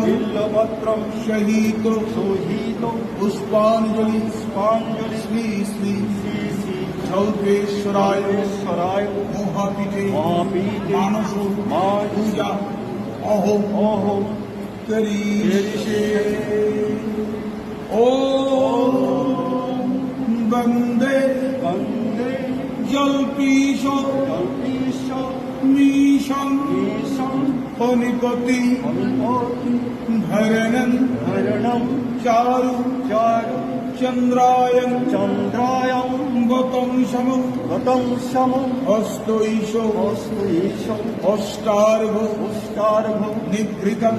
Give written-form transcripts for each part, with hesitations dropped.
বিল্লপত্রম সহিত পুষ্পাঞ্জলি শ্রী শ্রী চৌদ্রেশ্বরায় মহাপীঠে মানস পূজা অহো করিষ্যে। ওম বন্দে জল্পীশ মিশং ফণিপতি ধরণং চারু চন্দ্রায়ং গতং সম অষ্টৈশ অষ্টার্ঘ নিভৃতম।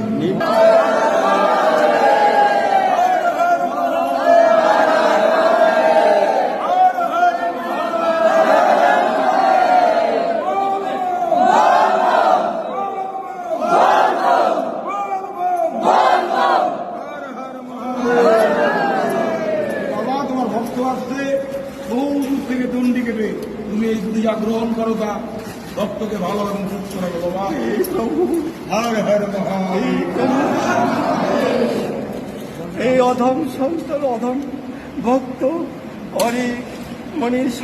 বহু দূর থেকে দণ্ডি কেটে তুমি এই পূজা গ্রহণ করো, তা ভক্তকে ভালো এবং সুস্থ রাখো বাবা। হর হর মহাদেব। এই অধম সন্তান অধম ভক্ত অনেক মনীষ